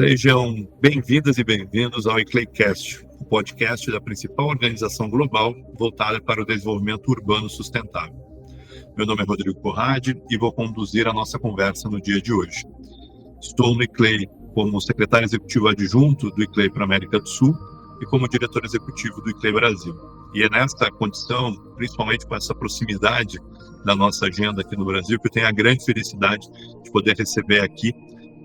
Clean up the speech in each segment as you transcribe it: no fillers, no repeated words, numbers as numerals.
Sejam bem-vindas e bem-vindos ao ICLEICast, o podcast da principal organização global voltada para o desenvolvimento urbano sustentável. Meu nome é Rodrigo Corradi e vou conduzir a nossa conversa no dia de hoje. Estou no ICLEI como secretário executivo adjunto do ICLEI para a América do Sul e como diretor executivo do ICLEI Brasil. E é nesta condição, principalmente com essa proximidade da nossa agenda aqui no Brasil, que eu tenho a grande felicidade de poder receber aqui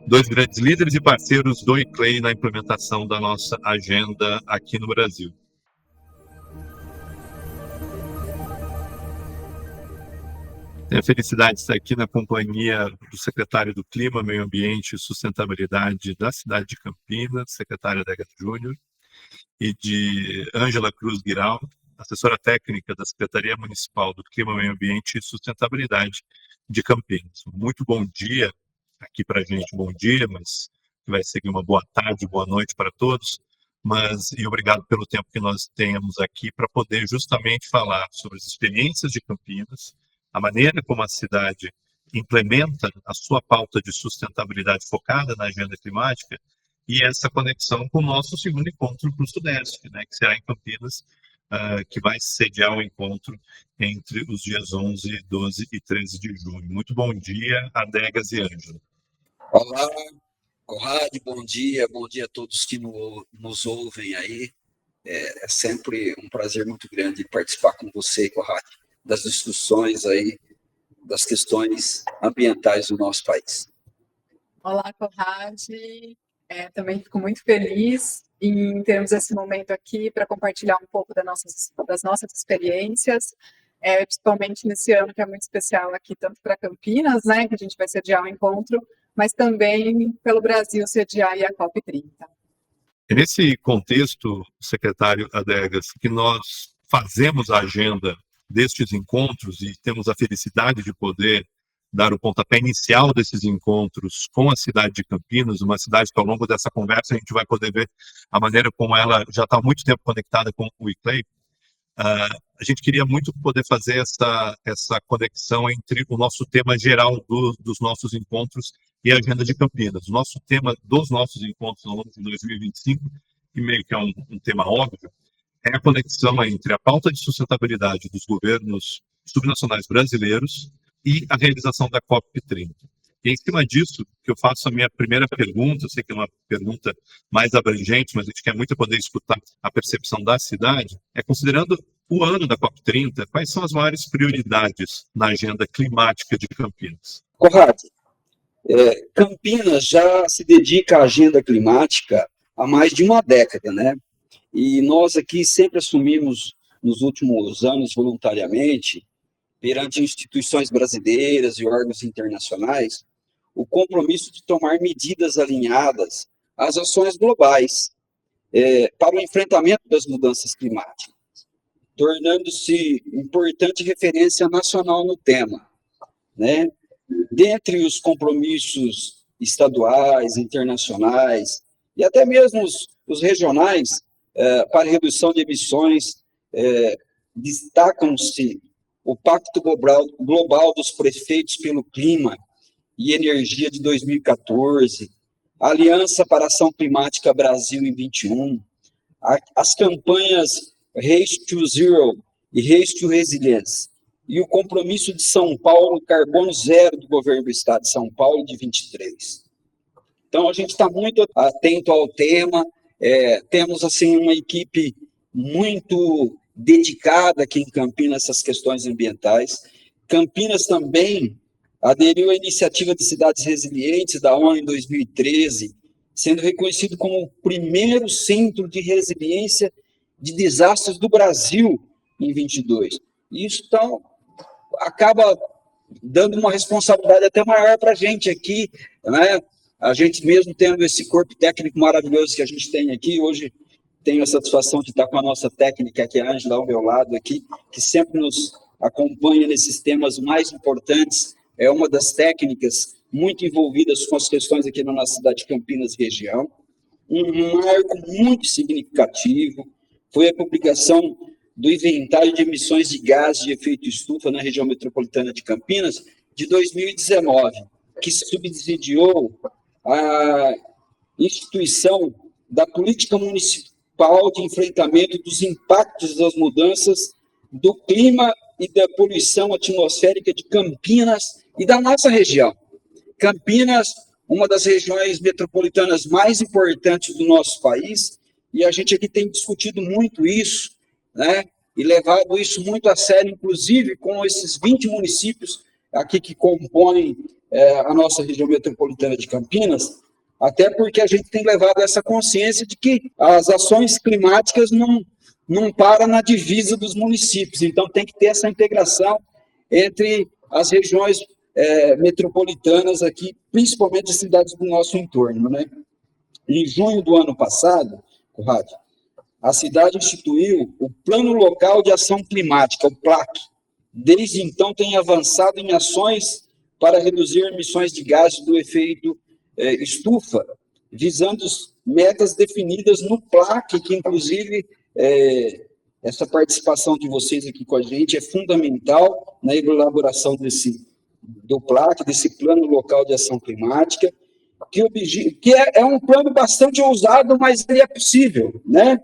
dois grandes líderes e parceiros do ICLEI na implementação da nossa agenda aqui no Brasil. Tenho a felicidade de estar aqui na companhia do secretário do Clima, Meio Ambiente e Sustentabilidade da cidade de Campinas, secretária Adega Júnior, e de Ângela Cruz Guiral, assessora técnica da Secretaria Municipal do Clima, Meio Ambiente e Sustentabilidade de Campinas. Muito bom dia aqui para a gente, bom dia, mas vai seguir uma boa tarde, boa noite para todos, e obrigado pelo tempo que nós temos aqui para poder justamente falar sobre as experiências de Campinas, a maneira como a cidade implementa a sua pauta de sustentabilidade focada na agenda climática e essa conexão com o nosso segundo encontro para o Sudeste, né, que será em Campinas, que vai sediar o encontro entre os dias 11, 12 e 13 de junho. Muito bom dia, Adegas e Ângela. Olá, Conrad, bom dia a todos que nos ouvem aí. É sempre um prazer muito grande participar com você, Conrad, das discussões aí, das questões ambientais do nosso país. Olá, Conrad. Também fico muito feliz em termos esse momento aqui para compartilhar um pouco das nossas experiências, principalmente nesse ano que é muito especial aqui, tanto para Campinas, né, que a gente vai sediar o encontro, mas também pelo Brasil sediar a COP30. É nesse contexto, secretário Adegas, que nós fazemos a agenda destes encontros e temos a felicidade de poder dar o pontapé inicial desses encontros com a cidade de Campinas, uma cidade que ao longo dessa conversa a gente vai poder ver a maneira como ela já está há muito tempo conectada com o ICLEI. A gente queria muito poder fazer essa conexão entre o nosso tema geral dos nossos encontros e a agenda de Campinas. O nosso tema dos nossos encontros ao longo de 2025, e meio que é um tema óbvio, é a conexão entre a pauta de sustentabilidade dos governos subnacionais brasileiros e a realização da COP30. E é em cima disso que eu faço a minha primeira pergunta. Eu sei que é uma pergunta mais abrangente, mas a gente quer muito poder escutar a percepção da cidade. Considerando o ano da COP30, quais são as maiores prioridades na agenda climática de Campinas? Conrad, Campinas já se dedica à agenda climática há mais de uma década, né? E nós aqui sempre assumimos, nos últimos anos, voluntariamente, perante instituições brasileiras e órgãos internacionais, o compromisso de tomar medidas alinhadas às ações globais para o enfrentamento das mudanças climáticas, tornando-se importante referência nacional no tema, né? Dentre os compromissos estaduais, internacionais e até mesmo os regionais para redução de emissões, destacam-se o Pacto Global dos Prefeitos pelo Clima e Energia de 2014, a Aliança para a Ação Climática Brasil em 21, as campanhas Race to Zero e Race to Resilience, e o compromisso de São Paulo, carbono zero do governo do estado de São Paulo de 23. Então, a gente está muito atento ao tema, temos assim uma equipe muito dedicada aqui em Campinas a essas questões ambientais. Campinas também aderiu à iniciativa de cidades resilientes da ONU em 2013, sendo reconhecido como o primeiro centro de resiliência de desastres do Brasil em 22. Isso então acaba dando uma responsabilidade até maior para a gente aqui, né? A gente mesmo tendo esse corpo técnico maravilhoso que a gente tem aqui, hoje tenho a satisfação de estar com a nossa técnica aqui, a Ângela, ao meu lado aqui, que sempre nos acompanha nesses temas mais importantes, é uma das técnicas muito envolvidas com as questões aqui na nossa cidade de Campinas região. Um marco muito significativo foi a publicação do Inventário de Emissões de Gases de Efeito Estufa na região metropolitana de Campinas, de 2019, que subsidiou a instituição da política municipal de enfrentamento dos impactos das mudanças do clima e da poluição atmosférica de Campinas e da nossa região. Campinas, uma das regiões metropolitanas mais importantes do nosso país, e a gente aqui tem discutido muito isso, né? E levado isso muito a sério, inclusive com esses 20 municípios aqui que compõem a nossa região metropolitana de Campinas, até porque a gente tem levado essa consciência de que as ações climáticas não param na divisa dos municípios, então tem que ter essa integração entre as regiões metropolitanas aqui, principalmente as cidades do nosso entorno, né? Em junho do ano passado, Conrado, a cidade instituiu o Plano Local de Ação Climática, o PLAC. Desde então, tem avançado em ações para reduzir emissões de gases do efeito estufa, visando metas definidas no PLAC, que, inclusive, essa participação de vocês aqui com a gente é fundamental na elaboração do PLAC, desse Plano Local de Ação Climática, que é um plano bastante ousado, mas ele é possível, né?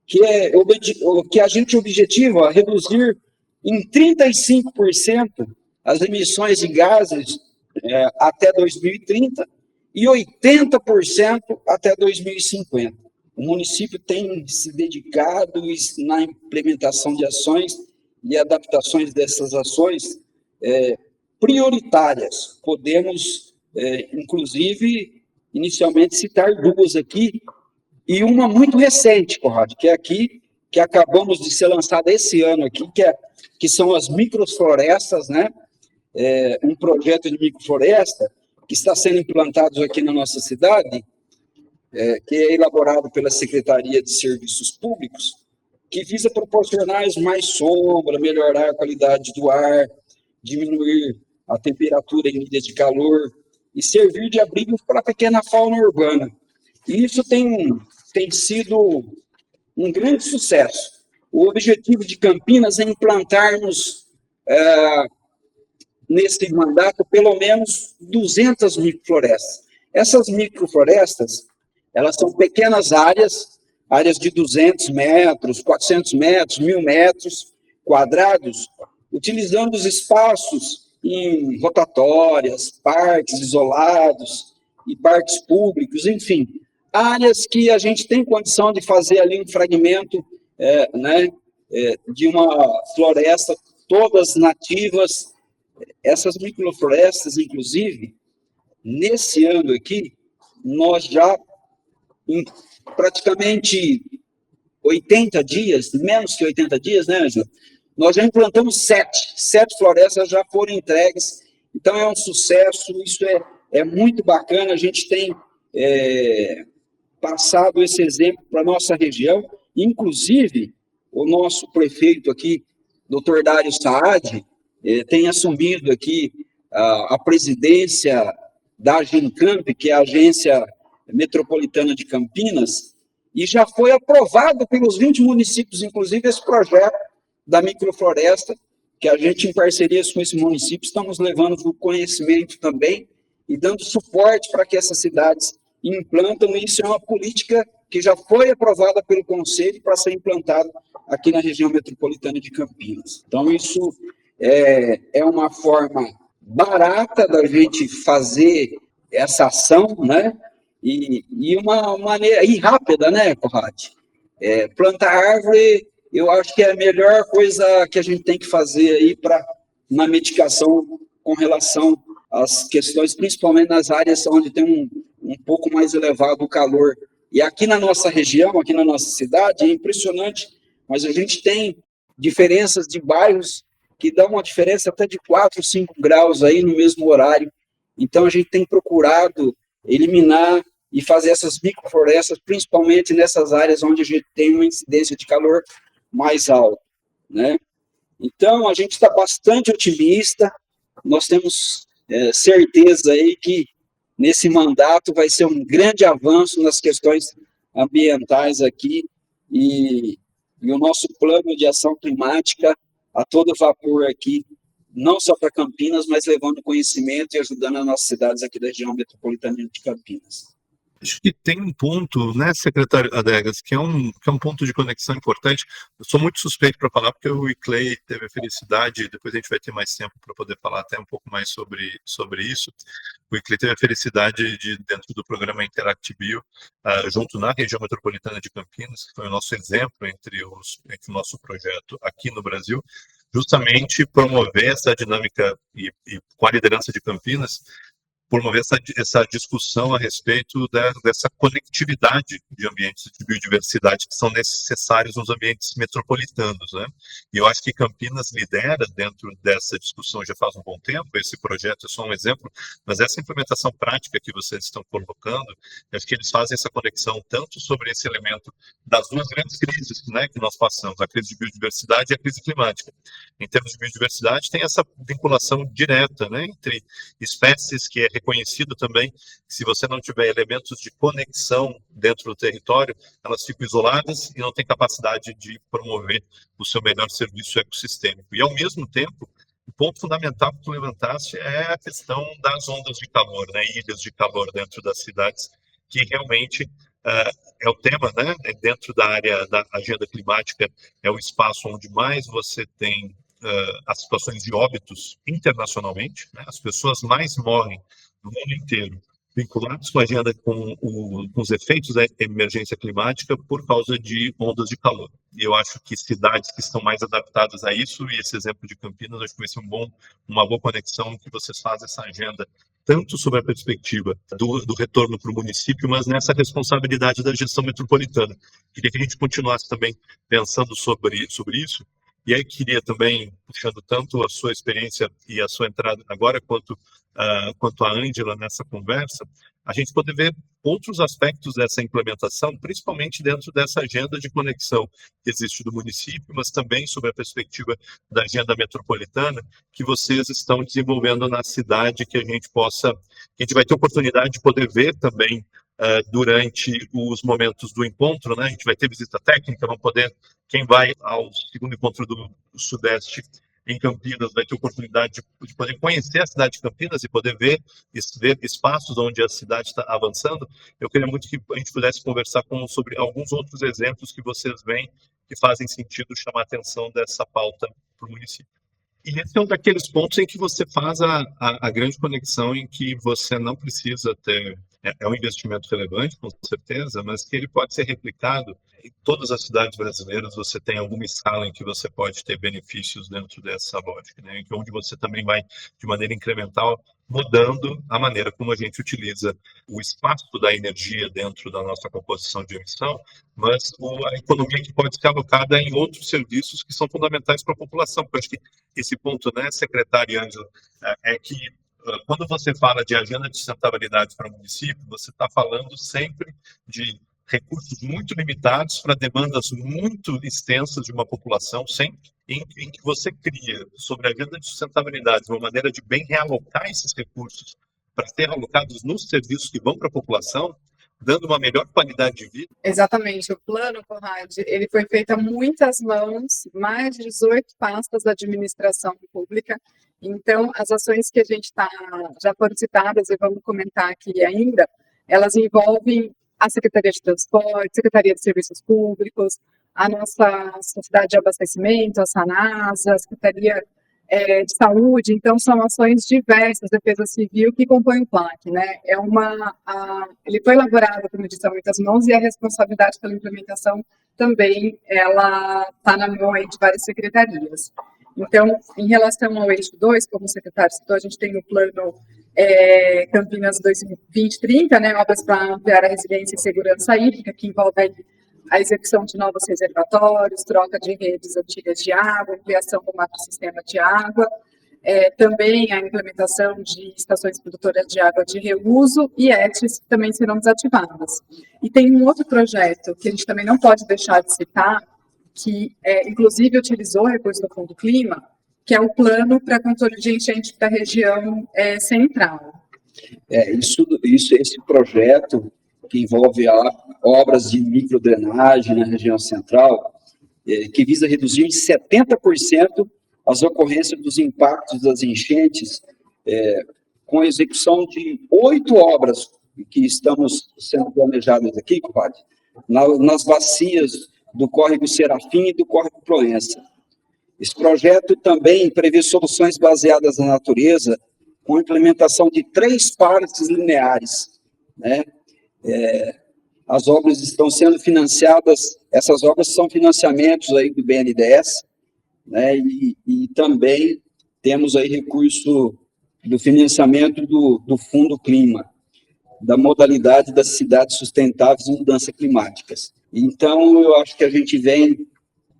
Que a gente objetiva reduzir em 35% as emissões de gases até 2030 e 80% até 2050. O município tem se dedicado na implementação de ações e adaptações dessas ações prioritárias. Podemos, inclusive, inicialmente citar duas aqui, e uma muito recente, Conrado, que é aqui, que acabamos de ser lançada esse ano aqui, que são as microflorestas, né? Um projeto de microfloresta que está sendo implantado aqui na nossa cidade, que é elaborado pela Secretaria de Serviços Públicos, que visa proporcionar mais sombra, melhorar a qualidade do ar, diminuir a temperatura em ilhas de calor e servir de abrigo para a pequena fauna urbana. E isso tem sido um grande sucesso. O objetivo de Campinas é implantarmos, nesse mandato, pelo menos 200 microflorestas. Essas microflorestas, elas são pequenas áreas de 200 metros, 400 metros, 1.000 metros quadrados, utilizando os espaços em rotatórias, parques isolados e parques públicos, enfim, áreas que a gente tem condição de fazer ali um fragmento de uma floresta, todas nativas. Essas microflorestas, inclusive, nesse ano aqui, nós já, em praticamente 80 dias, menos que 80 dias, né, Ângela? Nós já implantamos 7 florestas já foram entregues, então é um sucesso, isso é muito bacana, a gente tem passado esse exemplo para a nossa região, inclusive o nosso prefeito aqui, Dr. Dário Saad, tem assumido aqui a presidência da Agencamp, que é a Agência Metropolitana de Campinas, e já foi aprovado pelos 20 municípios, inclusive esse projeto da microfloresta, que a gente, em parcerias com esse município, estamos levando o conhecimento também e dando suporte para que essas cidades implantam. Isso é uma política que já foi aprovada pelo Conselho para ser implantada aqui na região metropolitana de Campinas. Então, isso é uma forma barata da gente fazer essa ação, né? E uma maneira rápida, né, Conrad? Plantar árvore, eu acho que é a melhor coisa que a gente tem que fazer aí na medicação com relação às questões, principalmente nas áreas onde tem um pouco mais elevado o calor. E aqui na nossa região, aqui na nossa cidade, é impressionante, mas a gente tem diferenças de bairros que dão uma diferença até de 4, 5 graus aí no mesmo horário. Então, a gente tem procurado eliminar e fazer essas microflorestas, principalmente nessas áreas onde a gente tem uma incidência de calor mais alta, né? Então, a gente está bastante otimista, nós temos certeza aí que nesse mandato vai ser um grande avanço nas questões ambientais aqui e o nosso plano de ação climática a todo vapor aqui, não só para Campinas, mas levando conhecimento e ajudando as nossas cidades aqui da região metropolitana de Campinas. Acho que tem um ponto, né, secretário Adegas, que é um ponto de conexão importante. Eu sou muito suspeito para falar, porque o Iclei teve a felicidade, depois a gente vai ter mais tempo para poder falar até um pouco mais sobre isso. O Iclei teve a felicidade de, dentro do programa Interact Bio, junto na região metropolitana de Campinas, que foi o nosso exemplo entre o nosso projeto aqui no Brasil, justamente promover essa dinâmica e com a liderança de Campinas, promover essa discussão a respeito dessa conectividade de ambientes de biodiversidade que são necessários nos ambientes metropolitanos, né? E eu acho que Campinas lidera dentro dessa discussão já faz um bom tempo. Esse projeto é só um exemplo, mas essa implementação prática que vocês estão colocando, eu acho que eles fazem essa conexão tanto sobre esse elemento das duas grandes crises, né, que nós passamos, a crise de biodiversidade e a crise climática. Em termos de biodiversidade, tem essa vinculação direta, né, entre espécies que é reconhecido também que se você não tiver elementos de conexão dentro do território, elas ficam isoladas e não têm capacidade de promover o seu melhor serviço ecossistêmico. E, ao mesmo tempo, o ponto fundamental que tu levantaste é a questão das ondas de calor, né, ilhas de calor dentro das cidades, que realmente é o tema, né, dentro da área da agenda climática, é o espaço onde mais você tem as situações de óbitos internacionalmente, né, as pessoas mais morrem no mundo inteiro, vinculados com a agenda com os efeitos da emergência climática por causa de ondas de calor. E eu acho que cidades que estão mais adaptadas a isso, e esse exemplo de Campinas, acho que vai ser uma boa conexão que vocês fazem essa agenda, tanto sobre a perspectiva do retorno para o município, mas nessa responsabilidade da gestão metropolitana. Queria que a gente continuasse também pensando sobre isso. E aí queria também, puxando tanto a sua experiência e a sua entrada agora, quanto a Ângela nessa conversa, a gente poder ver outros aspectos dessa implementação, principalmente dentro dessa agenda de conexão que existe do município, mas também sobre a perspectiva da agenda metropolitana que vocês estão desenvolvendo na cidade, que a gente vai ter oportunidade de poder ver também durante os momentos do encontro, né? A gente vai ter visita técnica, quem vai ao segundo encontro do Sudeste em Campinas vai ter oportunidade de poder conhecer a cidade de Campinas e poder ver espaços onde a cidade está avançando. Eu queria muito que a gente pudesse conversar sobre alguns outros exemplos que vocês veem que fazem sentido chamar a atenção dessa pauta para o município. E esse é um daqueles pontos em que você faz a grande conexão, em que você não precisa ter... É um investimento relevante, com certeza, mas que ele pode ser replicado em todas as cidades brasileiras. Você tem alguma escala em que você pode ter benefícios dentro dessa lógica, né? Onde você também vai, de maneira incremental, mudando a maneira como a gente utiliza o espaço da energia dentro da nossa composição de emissão, mas a economia que pode ser alocada em outros serviços que são fundamentais para a população. Porque eu acho que esse ponto, né, secretária Ângela, é que quando você fala de agenda de sustentabilidade para o município, você está falando sempre de recursos muito limitados para demandas muito extensas de uma população, sempre em que você cria sobre a agenda de sustentabilidade uma maneira de bem realocar esses recursos para ser alocados nos serviços que vão para a população, dando uma melhor qualidade de vida. Exatamente. O plano, Conrad, ele foi feito a muitas mãos, mais de 18 pastas da administração pública. Então, as ações que a gente já foram citadas e vamos comentar aqui ainda, elas envolvem a Secretaria de Transporte, Secretaria de Serviços Públicos, a nossa Sociedade de Abastecimento, a SANASA, a Secretaria de Saúde. Então, são ações diversas, Defesa Civil, que compõem o PLAC, né? Ele foi elaborado, como eu disse, a muitas mãos, e a responsabilidade pela implementação também, ela está na mão aí de várias secretarias. Então, em relação ao eixo 2, como o secretário citou, a gente tem o plano Campinas 2020-30, né, obras para ampliar a resiliência e segurança hídrica, que envolve a execução de novos reservatórios, troca de redes antigas de água, ampliação do macrosistema de água, também a implementação de estações produtoras de água de reuso e ETs que também serão desativadas. E tem um outro projeto que a gente também não pode deixar de citar, que inclusive utilizou recursos do Fundo Clima, que é o plano para controle de enchente da região central. Esse projeto que envolve obras de microdrenagem na região central, que visa reduzir em 70% as ocorrências dos impactos das enchentes, com a execução de 8 obras que estamos sendo planejados aqui, compadre, nas bacias do córrego Serafim e do córrego Proença. Esse projeto também prevê soluções baseadas na natureza, com a implementação de 3 parques lineares, né? As obras estão sendo financiadas, essas obras são financiamentos aí do BNDES, né? E também temos aí recurso do financiamento do Fundo Clima, da modalidade das cidades sustentáveis e mudanças climáticas. Então, eu acho que a gente vem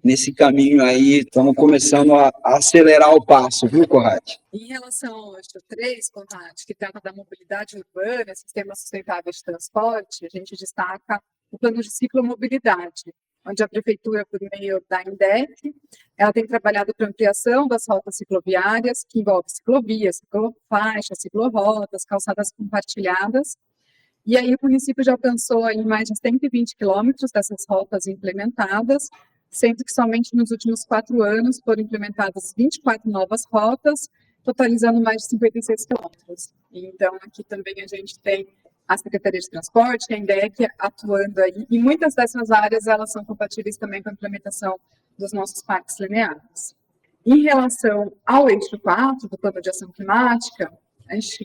nesse caminho aí, estamos começando a acelerar o passo, viu, Conrad? Em relação ao eixo 3, Conrad, que trata da mobilidade urbana, sistema sustentável de transporte, a gente destaca o plano de ciclomobilidade, onde a Prefeitura, por meio da INDEC, ela tem trabalhado para ampliação das rotas cicloviárias, que envolve ciclovias, ciclofaixas, ciclorotas, calçadas compartilhadas. E aí o município já alcançou aí mais de 120 quilômetros dessas rotas implementadas, sendo que somente nos últimos 4 anos foram implementadas 24 novas rotas, totalizando mais de 56 quilômetros. Então, aqui também a gente tem a Secretaria de Transporte, a INDEC, atuando aí, e muitas dessas áreas, elas são compatíveis também com a implementação dos nossos parques lineares. Em relação ao eixo 4 do Plano de Ação Climática,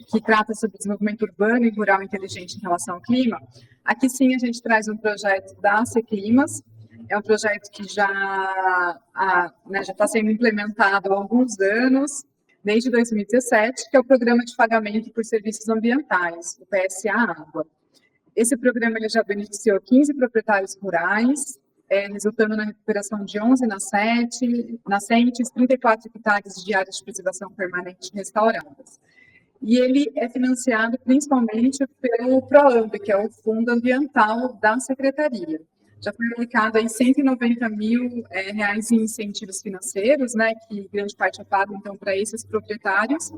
que trata sobre desenvolvimento urbano e rural inteligente em relação ao clima, aqui sim a gente traz um projeto da Seclimas. É um projeto que já está sendo implementado há alguns anos, desde 2017, que é o Programa de Pagamento por Serviços Ambientais, o PSA Água. Esse programa ele já beneficiou 15 proprietários rurais, resultando na recuperação de 11 nascentes, 34 hectares de áreas de preservação permanente restauradas. E ele é financiado principalmente pelo PROAMB, que é o Fundo Ambiental da Secretaria. Já foi aplicado aí 190 mil reais em incentivos financeiros, né, que grande parte é pago, então, para esses proprietários,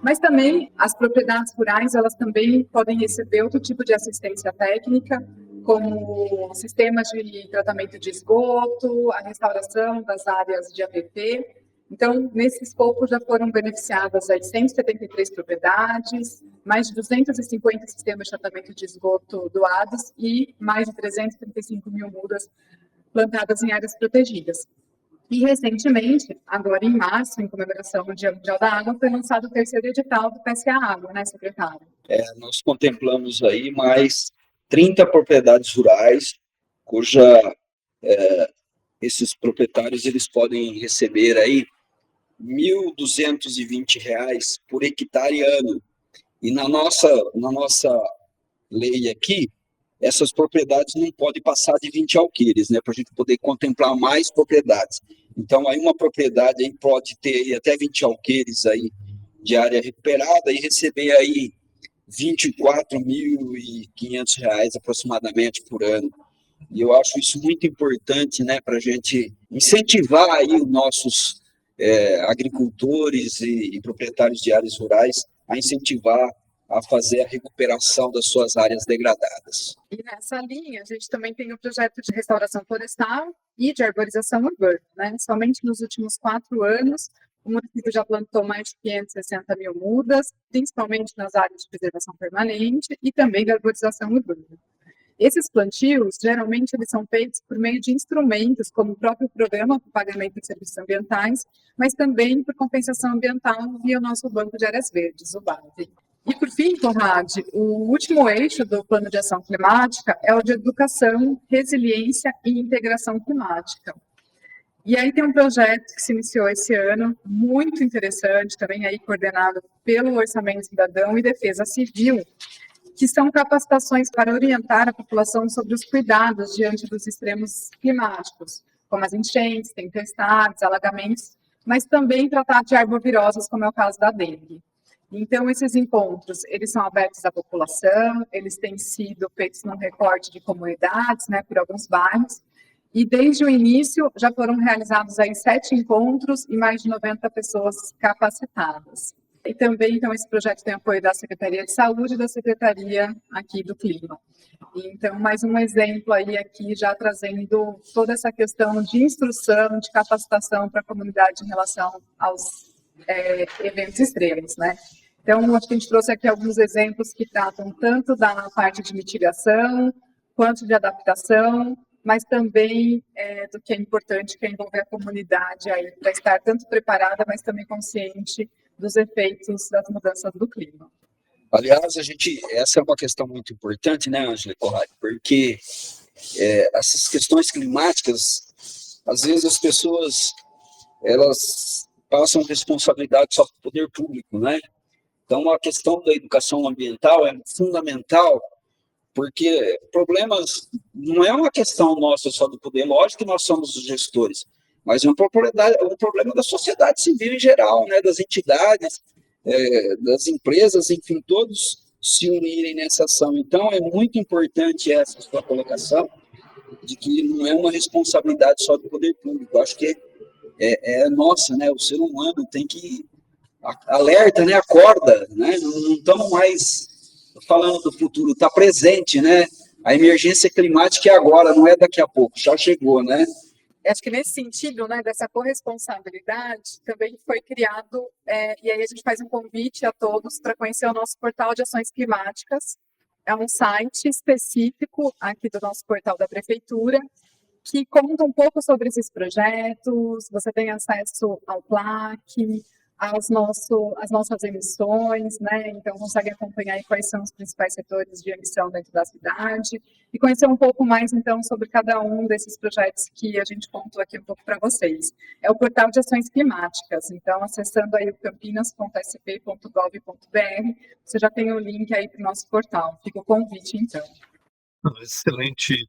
mas também as propriedades rurais, elas também podem receber outro tipo de assistência técnica, como sistemas de tratamento de esgoto, a restauração das áreas de APP. Então, nesse escopo, já foram beneficiadas aí 173 propriedades, mais de 250 sistemas de tratamento de esgoto doados e mais de 335 mil mudas plantadas em áreas protegidas. E, recentemente, agora em março, em comemoração do Dia Mundial da Água, foi lançado o 3º edital do PSA Água, né, secretário? Nós contemplamos aí mais 30 propriedades rurais, cuja esses proprietários eles podem receber aí R$ 1.220 por hectare ano. E na nossa lei aqui, essas propriedades não podem passar de 20 alqueires, né, para a gente poder contemplar mais propriedades. Então, aí uma propriedade aí pode ter aí até 20 alqueires aí de área recuperada e receber aí R$ 24.500 aproximadamente por ano. E eu acho isso muito importante, né, para a gente incentivar aí os nossos agricultores e proprietários de áreas rurais a incentivar a fazer a recuperação das suas áreas degradadas. E nessa linha, a gente também tem o projeto de restauração florestal e de arborização urbana, né? Somente nos últimos 4 anos, o município já plantou mais de 560 mil mudas, principalmente nas áreas de preservação permanente e também da arborização urbana. Esses plantios, geralmente, eles são feitos por meio de instrumentos, como o próprio Programa de Pagamento de Serviços Ambientais, mas também por compensação ambiental via o nosso Banco de Áreas Verdes, o BAV. E, por fim, Conrad, o último eixo do Plano de Ação Climática é o de educação, resiliência e integração climática. E aí tem um projeto que se iniciou esse ano, muito interessante, também aí coordenado pelo Orçamento Cidadão e Defesa Civil, que são capacitações para orientar a população sobre os cuidados diante dos extremos climáticos, como as enchentes, tempestades, alagamentos, mas também tratar de arboviroses, como é o caso da dengue. Então, esses encontros, eles são abertos à população, eles têm sido feitos num recorte de comunidades, né, por alguns bairros, e desde o início já foram realizados aí 7 encontros e mais de 90 pessoas capacitadas. E também, então, esse projeto tem apoio da Secretaria de Saúde e da Secretaria aqui do Clima. Então, mais um exemplo aí aqui, já trazendo toda essa questão de instrução, de capacitação para a comunidade em relação aos eventos extremos, né? Então, acho que a gente trouxe aqui alguns exemplos que tratam tanto da parte de mitigação, quanto de adaptação, mas também do que é importante, que é envolver a comunidade aí para estar tanto preparada, mas também consciente dos efeitos das mudanças do clima. Aliás, essa é uma questão muito importante, né, Ângela Corradi, porque essas questões climáticas, às vezes as pessoas, elas passam responsabilidade só para o poder público, né? Então, a questão da educação ambiental é fundamental, porque problemas não é uma questão nossa só do poder, lógico que nós somos os gestores, mas é um problema da sociedade civil em geral, né, das entidades, das empresas, enfim, todos se unirem nessa ação. Então, é muito importante essa sua colocação, de que não é uma responsabilidade só do poder público. Eu acho que é nossa, né, o ser humano tem que alerta, né, acorda, né, não estamos mais falando do futuro, está presente, né, a emergência climática é agora, não é daqui a pouco, já chegou, né. Acho que nesse sentido, né, dessa corresponsabilidade, também foi criado, e aí a gente faz um convite a todos para conhecer o nosso portal de ações climáticas. É um site específico aqui do nosso portal da Prefeitura, que conta um pouco sobre esses projetos, você tem acesso ao PLAC, às nossas emissões, né? Então consegue acompanhar aí quais são os principais setores de emissão dentro da cidade e conhecer um pouco mais, então, sobre cada um desses projetos que a gente contou aqui um pouco para vocês. É o portal de ações climáticas, então, acessando aí o campinas.sp.gov.br, você já tem o link aí para o nosso portal. Fica o convite, então. Excelente,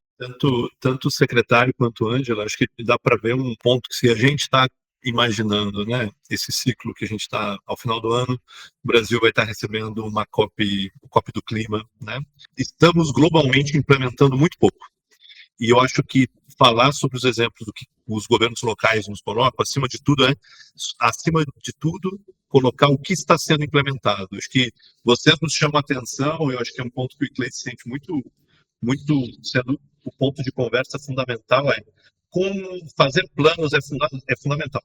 tanto o secretário quanto a Ângela, acho que dá para ver um ponto que se a gente está imaginando, né, esse ciclo que a gente está ao final do ano, o Brasil vai estar recebendo uma COP do clima, né? Estamos globalmente implementando muito pouco. E eu acho que falar sobre os exemplos do que os governos locais nos colocam, acima de tudo, colocar o que está sendo implementado. Acho que vocês nos chamam a atenção, eu acho que é um ponto que o ICLEI se sente muito sendo o ponto de conversa fundamental, como fazer planos é fundamental,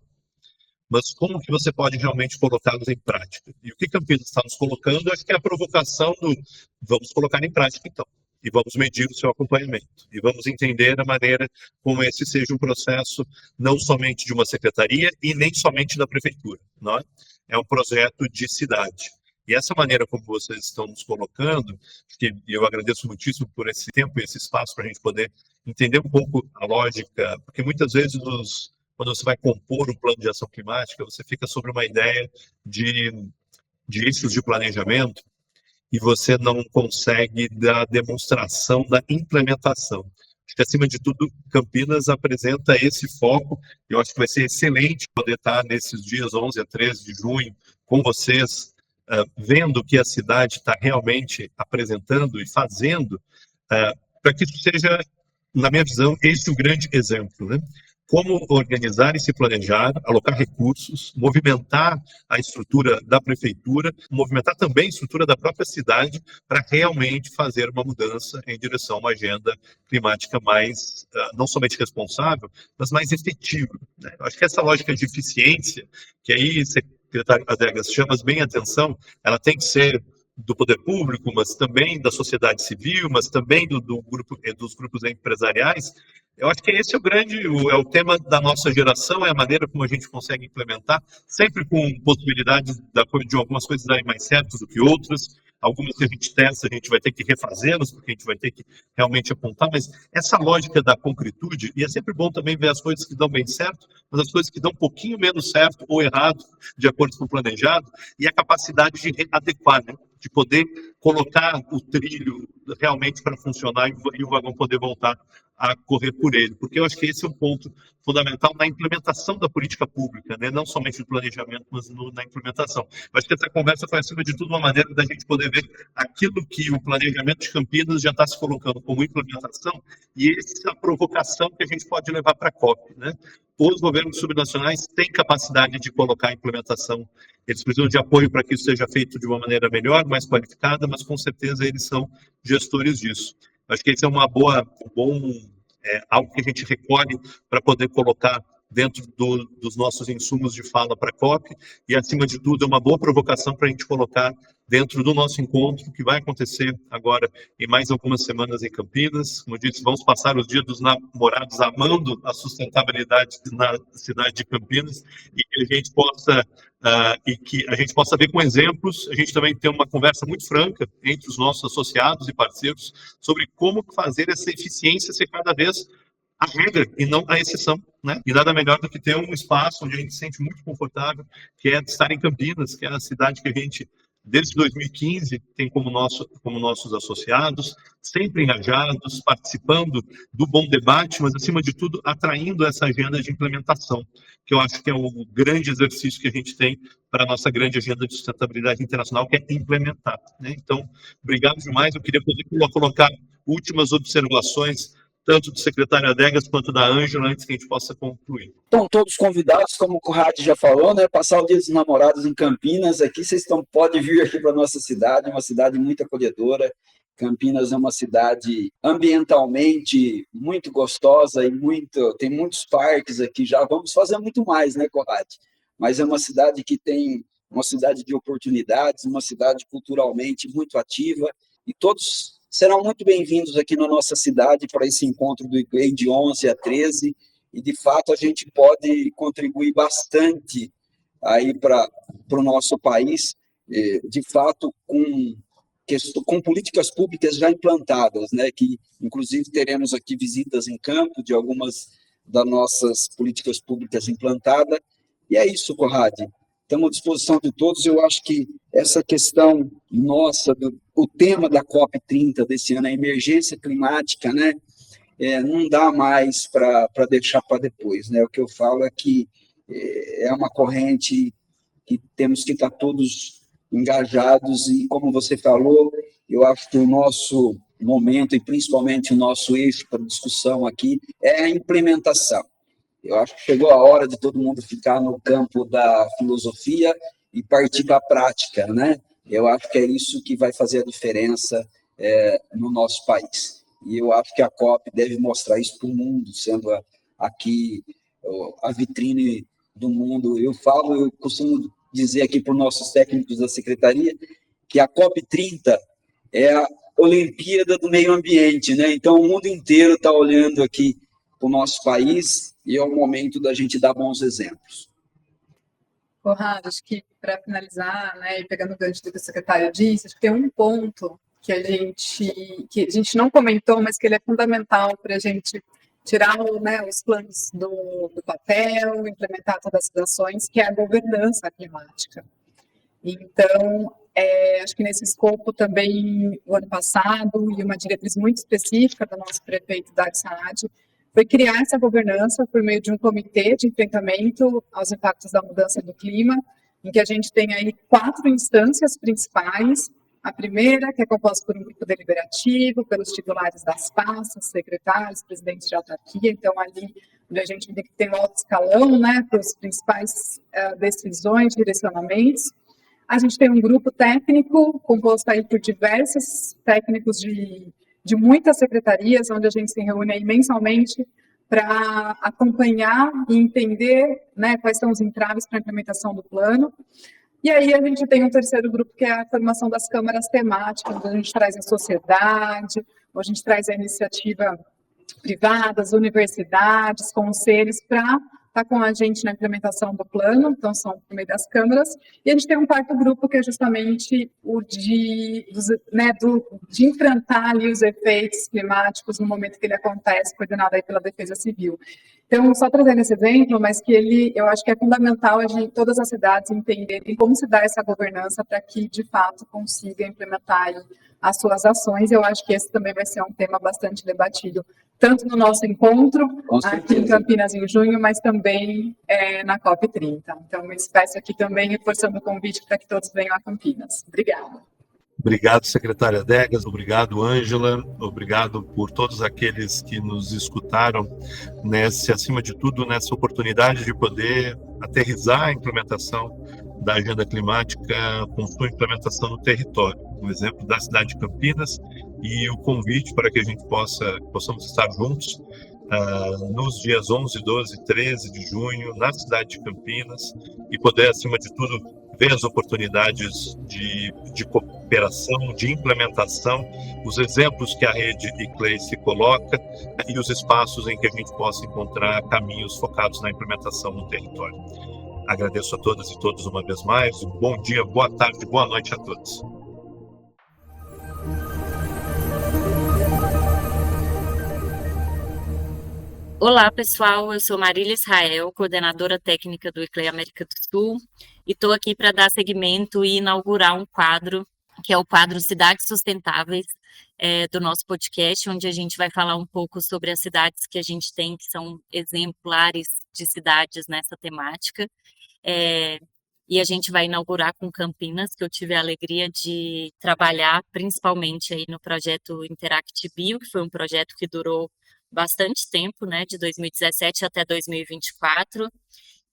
mas como que você pode realmente colocá-los em prática? E o que Campinas está nos colocando, acho que é a provocação do vamos colocar em prática então, e vamos medir o seu acompanhamento, e vamos entender a maneira como esse seja um processo não somente de uma secretaria e nem somente da prefeitura, não é? É um projeto de cidade. E essa maneira como vocês estão nos colocando, que eu agradeço muitíssimo por esse tempo e esse espaço para a gente poder entender um pouco a lógica, porque muitas vezes quando você vai compor um plano de ação climática, você fica sobre uma ideia de eixos de planejamento e você não consegue dar demonstração da implementação. Acho que, acima de tudo, Campinas apresenta esse foco. Eu acho que vai ser excelente poder estar nesses dias 11 a 13 de junho com vocês, vendo o que a cidade está realmente apresentando e fazendo, para que isso seja, na minha visão, esse o grande exemplo, né? Como organizar e se planejar, alocar recursos, movimentar a estrutura da prefeitura, movimentar também a estrutura da própria cidade para realmente fazer uma mudança em direção a uma agenda climática mais, não somente responsável, mas mais efetiva, né? Eu acho que essa lógica de eficiência, que aí, secretário Adegas, chama bem a atenção, ela tem que ser do poder público, mas também da sociedade civil, mas também dos grupos empresariais. Eu acho que esse é o tema da nossa geração, é a maneira como a gente consegue implementar, sempre com possibilidade de algumas coisas darem mais certo do que outras. Algumas que a gente testa, a gente vai ter que refazê-las, porque a gente vai ter que realmente apontar, mas essa lógica da concretude, e é sempre bom também ver as coisas que dão bem certo, mas as coisas que dão um pouquinho menos certo ou errado, de acordo com o planejado, e a capacidade de adequar, né? De poder colocar o trilho realmente para funcionar e o vagão poder voltar a correr por ele, porque eu acho que esse é um ponto fundamental na implementação da política pública, né? Não somente no planejamento, mas na implementação. Eu acho que essa conversa foi, acima de tudo, uma maneira da gente poder ver aquilo que o planejamento de Campinas já está se colocando como implementação e essa provocação que a gente pode levar para a COP, né? Os governos subnacionais têm capacidade de colocar a implementação, eles precisam de apoio para que isso seja feito de uma maneira melhor, mais qualificada, mas com certeza eles são gestores disso. Acho que esse é algo que a gente recolhe para poder colocar dentro dos nossos insumos de fala para a COP, e, acima de tudo, é uma boa provocação para a gente colocar dentro do nosso encontro, que vai acontecer agora em mais algumas semanas em Campinas. Como eu disse, vamos passar os dias dos namorados amando a sustentabilidade na cidade de Campinas, e que a gente possa ver com exemplos. A gente também tem uma conversa muito franca entre os nossos associados e parceiros sobre como fazer essa eficiência ser cada vez a regra e não a exceção, né? E nada melhor do que ter um espaço onde a gente se sente muito confortável, que é estar em Campinas, que é a cidade que a gente, desde 2015, tem como nossos associados, sempre engajados, participando do bom debate, mas, acima de tudo, atraindo essa agenda de implementação, que eu acho que é o grande exercício que a gente tem para a nossa grande agenda de sustentabilidade internacional, que é implementar, né? Então, obrigado demais. Eu queria poder colocar últimas observações, tanto do secretário Adegas quanto da Ângela, antes que a gente possa concluir. Estão todos convidados, como o Conrad já falou, né? Passar o Dia dos Namorados em Campinas. Aqui vocês podem vir aqui para a nossa cidade, uma cidade muito acolhedora. Campinas é uma cidade ambientalmente muito gostosa e tem muitos parques aqui já. Vamos fazer muito mais, né, Conrad? Mas é uma cidade que tem uma cidade de oportunidades, uma cidade culturalmente muito ativa, e todos serão muito bem-vindos aqui na nossa cidade para esse encontro do ICLEI de 11 a 13, e, de fato, a gente pode contribuir bastante aí para o nosso país, de fato, com políticas públicas já implantadas, né, que, inclusive, teremos aqui visitas em campo de algumas das nossas políticas públicas implantadas. E é isso, Conrad. Estamos à disposição de todos. Eu acho que essa questão nossa, o tema da COP30 desse ano, a emergência climática, né, não dá mais para deixar para depois, né? O que eu falo é que é uma corrente que temos que estar todos engajados, e, como você falou, eu acho que o nosso momento, e principalmente o nosso eixo para discussão aqui, é a implementação. Eu acho que chegou a hora de todo mundo ficar no campo da filosofia e partir para a prática, né? Eu acho que é isso que vai fazer a diferença no nosso país. E eu acho que a COP deve mostrar isso para o mundo, sendo aqui a vitrine do mundo. Eu costumo dizer aqui para os nossos técnicos da Secretaria que a COP30 é a Olimpíada do Meio Ambiente, né? Então, o mundo inteiro está olhando aqui para o nosso país, e é o momento da gente dar bons exemplos. Conrad, acho que, para finalizar, né, e pegando o gancho do que o secretário disse, acho que tem um ponto que a gente não comentou, mas que ele é fundamental para a gente tirar, né, os planos do papel, implementar todas as ações, que é a governança climática. Então, acho que nesse escopo também, o ano passado, e uma diretriz muito específica do nosso prefeito Dag Saad, foi criar essa governança por meio de um comitê de enfrentamento aos impactos da mudança do clima, em que a gente tem aí 4 instâncias principais. A primeira, que é composta por um grupo deliberativo, pelos titulares das pastas, secretários, presidentes de autarquia. Então, ali onde a gente tem um alto escalão, né, para as principais decisões, direcionamentos. A gente tem um grupo técnico, composto aí por diversos técnicos de muitas secretarias, onde a gente se reúne aí mensalmente para acompanhar e entender, né, quais são os entraves para a implementação do plano. E aí a gente tem um terceiro grupo, que é a formação das câmaras temáticas, onde a gente traz a sociedade, onde a gente traz a iniciativa privada, as universidades, conselhos, para estar com a gente na implementação do plano. Então, são por meio das câmaras. E a gente tem um quarto grupo, que é justamente o de enfrentar ali os efeitos climáticos no momento que ele acontece, coordenado aí pela Defesa Civil. Então, só trazendo esse exemplo, mas que eu acho que é fundamental todas as cidades entenderem como se dá essa governança para que, de fato, consiga implementar aí as suas ações. Eu acho que esse também vai ser um tema bastante debatido, tanto no nosso encontro aqui em Campinas em junho, mas também na COP30. Então, me despeço aqui também, reforçando o convite para que todos venham a Campinas. Obrigada. Obrigado, secretária Adegas, obrigado, Ângela, obrigado por todos aqueles que nos escutaram, acima de tudo, nessa oportunidade de poder aterrissar a implementação da agenda climática com sua implementação no território. Um exemplo da cidade de Campinas, e o convite para que a gente possamos estar juntos nos dias 11, 12, 13 de junho, na cidade de Campinas, e poder, acima de tudo, ver as oportunidades de cooperação, de implementação, os exemplos que a rede ICLEI se coloca e os espaços em que a gente possa encontrar caminhos focados na implementação no território. Agradeço a todas e todos uma vez mais. Um bom dia, boa tarde, boa noite a todos. Olá, pessoal. Eu sou Marília Israel, coordenadora técnica do ICLEI América do Sul, e estou aqui para dar seguimento e inaugurar um quadro, que é o quadro Cidades Sustentáveis, do nosso podcast, onde a gente vai falar um pouco sobre as cidades que a gente tem, que são exemplares de cidades nessa temática. E a gente vai inaugurar com Campinas, que eu tive a alegria de trabalhar principalmente aí no projeto Interact Bio, que foi um projeto que durou bastante tempo, né, de 2017 até 2024,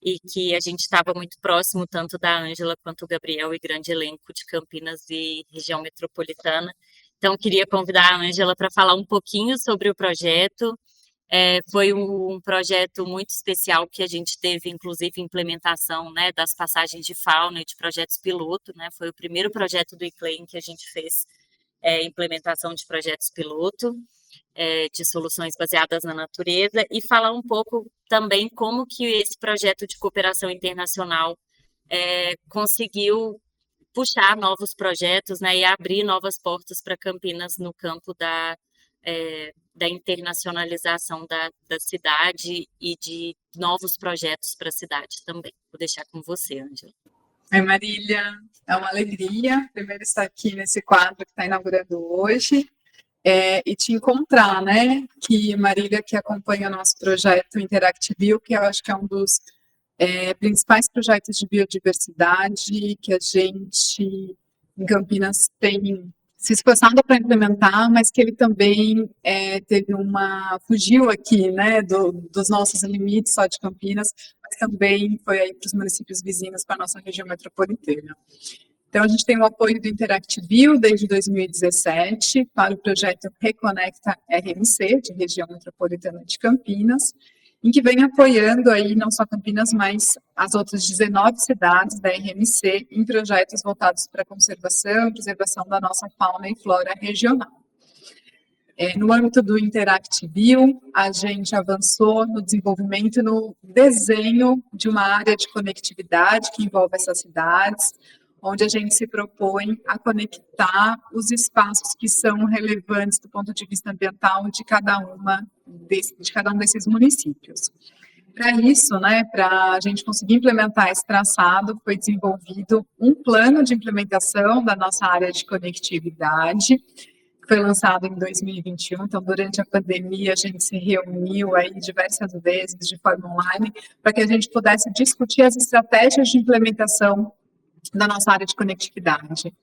e que a gente estava muito próximo tanto da Ângela quanto do Gabriel e grande elenco de Campinas e região metropolitana. Então, queria convidar a Ângela para falar um pouquinho sobre o projeto. Foi um projeto muito especial que a gente teve, inclusive, implementação, né, das passagens de fauna e de projetos piloto, né, foi o primeiro projeto do ICLEI em que a gente fez implementação de projetos piloto, de soluções baseadas na natureza, e falar um pouco também como que esse projeto de cooperação internacional conseguiu puxar novos projetos, né, e abrir novas portas para Campinas no campo da internacionalização da cidade e de novos projetos para a cidade também. Vou deixar com você, Ângela. Oi, Marília. É uma alegria, primeiro, estar aqui nesse quadro que está inaugurando hoje. E te encontrar, né? Que Marília, que acompanha o nosso projeto Interact Bio, que eu acho que é um dos principais projetos de biodiversidade que a gente, em Campinas, tem se esforçado para implementar, mas que ele também fugiu aqui, né, dos nossos limites só de Campinas, mas também foi aí para os municípios vizinhos, para a nossa região metropolitana. Então, a gente tem o apoio do Interact Bio desde 2017 para o projeto Reconecta RMC, de região metropolitana de Campinas, em que vem apoiando aí não só Campinas, mas as outras 19 cidades da RMC em projetos voltados para a conservação e preservação da nossa fauna e flora regional. No âmbito do Interact Bio, a gente avançou no desenvolvimento e no desenho de uma área de conectividade que envolve essas cidades, onde a gente se propõe a conectar os espaços que são relevantes do ponto de vista ambiental de cada um desses municípios. Para isso, né, para a gente conseguir implementar esse traçado, foi desenvolvido um plano de implementação da nossa área de conectividade, que foi lançado em 2021. Então, durante a pandemia, a gente se reuniu aí diversas vezes de forma online para que a gente pudesse discutir as estratégias de implementação da nossa área de conectividade.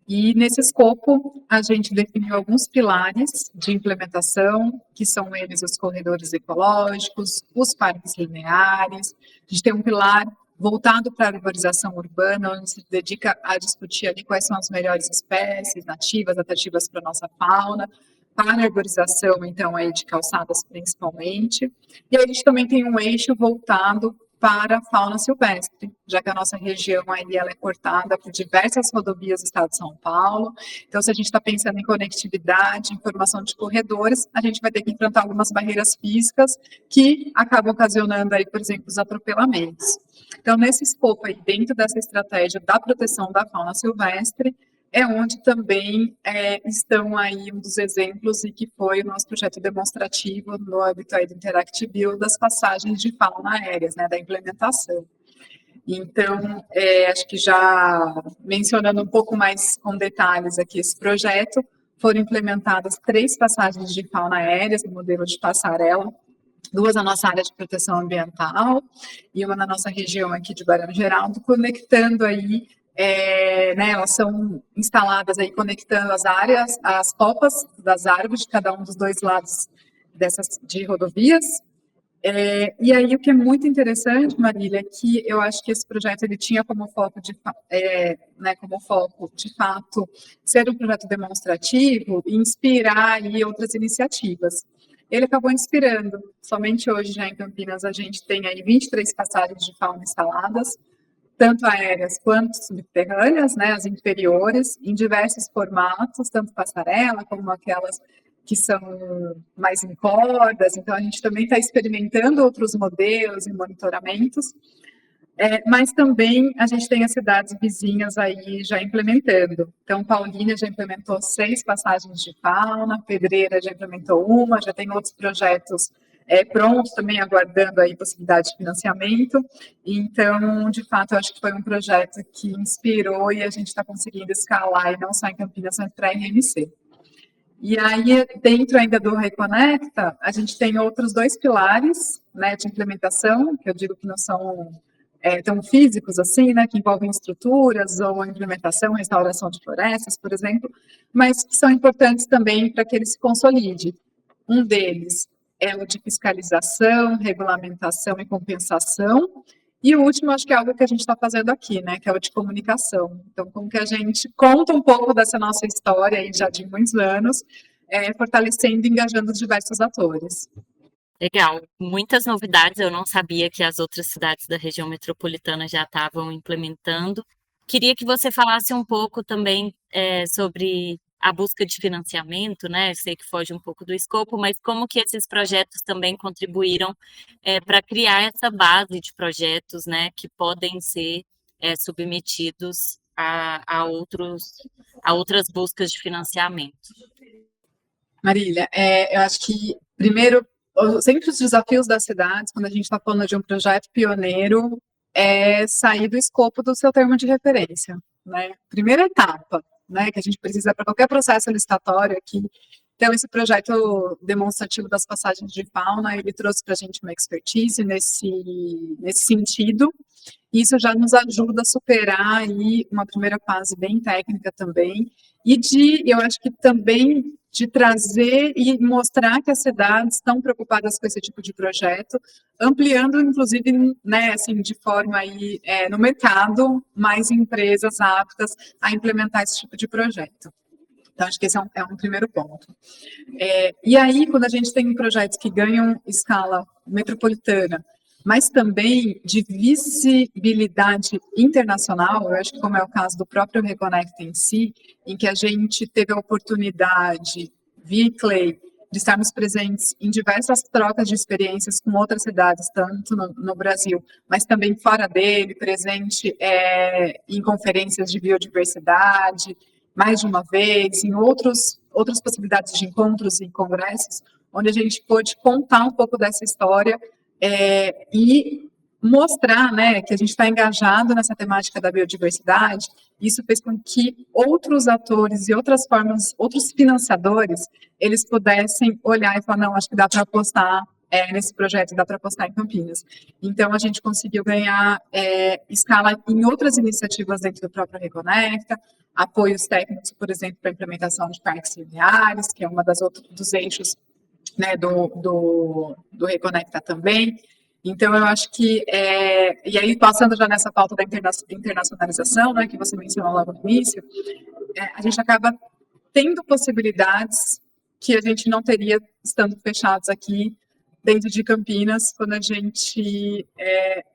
E, nesse escopo, a gente definiu alguns pilares de implementação, que são eles os corredores ecológicos, os parques lineares. A gente tem um pilar voltado para a arborização urbana, onde se dedica a discutir ali quais são as melhores espécies nativas, atrativas para a nossa fauna, para a arborização, então, aí de calçadas principalmente. E aí a gente também tem um eixo voltado para a fauna silvestre, já que a nossa região aí ela é cortada por diversas rodovias do estado de São Paulo. Então, se a gente está pensando em conectividade, em formação de corredores, a gente vai ter que enfrentar algumas barreiras físicas que acabam ocasionando aí, por exemplo, os atropelamentos. Então, nesse escopo aí, dentro dessa estratégia da proteção da fauna silvestre, é onde também estão aí um dos exemplos e que foi o nosso projeto demonstrativo no âmbito aí do Interact Bio das passagens de fauna aéreas, né, da implementação. Então, acho que já mencionando um pouco mais com detalhes aqui esse projeto, foram implementadas 3 passagens de fauna aéreas no modelo de passarela, 2 na nossa área de proteção ambiental e uma na nossa região aqui de Barão Geraldo, conectando aí elas são instaladas aí, conectando as áreas, as copas das árvores de cada um dos 2 lados de rodovias. E aí o que é muito interessante, Marília, é que eu acho que esse projeto ele tinha como foco de fato ser um projeto demonstrativo e inspirar aí outras iniciativas. ele acabou inspirando. Somente hoje, já em Campinas, a gente tem aí 23 passagens de fauna instaladas, tanto aéreas quanto subterrâneas, né, as inferiores, em diversos formatos, tanto passarela como aquelas que são mais em cordas. Então, a gente também está experimentando outros modelos e monitoramentos, mas também a gente tem as cidades vizinhas aí já implementando. Então, Paulínia já implementou 6 passagens de fauna, Pedreira já implementou uma, já tem outros projetos prontos também, aguardando aí possibilidade de financiamento. Então, de fato, eu acho que foi um projeto que inspirou e a gente está conseguindo escalar, e não só em Campinas, mas para a RMC. E aí, dentro ainda do Reconecta, a gente tem outros 2 pilares, né, de implementação, que eu digo que não são tão físicos assim, né, que envolvem estruturas ou implementação, restauração de florestas, por exemplo, mas que são importantes também para que ele se consolide. Um deles é o de fiscalização, regulamentação e compensação, e o último, acho que é algo que a gente está fazendo aqui, né, que é o de comunicação. Então, como que a gente conta um pouco dessa nossa história aí já de muitos anos, fortalecendo e engajando os diversos atores. Legal, muitas novidades, eu não sabia que as outras cidades da região metropolitana já estavam implementando. Queria que você falasse um pouco também sobre a busca de financiamento, né? Eu sei que foge um pouco do escopo, mas como que esses projetos também contribuíram para criar essa base de projetos, né, que podem ser submetidos a outras buscas de financiamento. Marília, eu acho que, primeiro, sempre os desafios das cidades, quando a gente está falando de um projeto pioneiro, é sair do escopo do seu termo de referência, né? Primeira etapa, né, que a gente precisa para qualquer processo licitatório aqui. Então, esse projeto demonstrativo das passagens de fauna, ele trouxe para a gente uma expertise nesse sentido. Isso já nos ajuda a superar aí uma primeira fase bem técnica também, e eu acho que também de trazer e mostrar que as cidades estão preocupadas com esse tipo de projeto, ampliando, inclusive, né, assim, de forma aí, no mercado, mais empresas aptas a implementar esse tipo de projeto. Então, acho que esse é um primeiro ponto. E aí, quando a gente tem projetos que ganham escala metropolitana, mas também de visibilidade internacional, eu acho que como é o caso do próprio Reconecta em si, em que a gente teve a oportunidade, via ICLEI, de estarmos presentes em diversas trocas de experiências com outras cidades, tanto no Brasil, mas também fora dele, presente em conferências de biodiversidade, mais de uma vez, em outras possibilidades de encontros e congressos, onde a gente pôde contar um pouco dessa história e mostrar, né, que a gente está engajado nessa temática da biodiversidade. Isso fez com que outros atores e outras formas, outros financiadores, eles pudessem olhar e falar, não, acho que dá para apostar nesse projeto, dá para apostar em Campinas. Então, a gente conseguiu ganhar escala em outras iniciativas dentro do próprio Reconecta, apoios técnicos, por exemplo, para a implementação de parques lineares, que é uma dos eixos, né, do Reconecta também. Então, eu acho que, e aí passando já nessa pauta da internacionalização, né, que você mencionou logo no início, a gente acaba tendo possibilidades que a gente não teria estando fechados aqui dentro de Campinas, quando a gente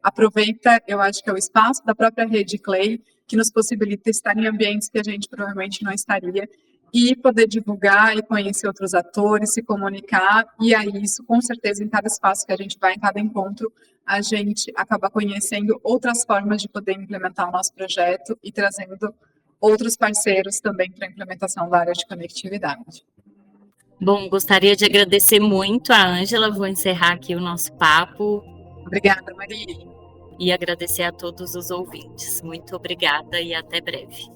aproveita, eu acho que é o espaço da própria rede ICLEI, que nos possibilita estar em ambientes que a gente provavelmente não estaria, e poder divulgar e conhecer outros atores, se comunicar, e aí isso, com certeza, em cada espaço que a gente vai, em cada encontro, a gente acaba conhecendo outras formas de poder implementar o nosso projeto e trazendo outros parceiros também para a implementação da área de conectividade. Bom, gostaria de agradecer muito a Ângela, vou encerrar aqui o nosso papo. Obrigada, Maria. E agradecer a todos os ouvintes. Muito obrigada e até breve.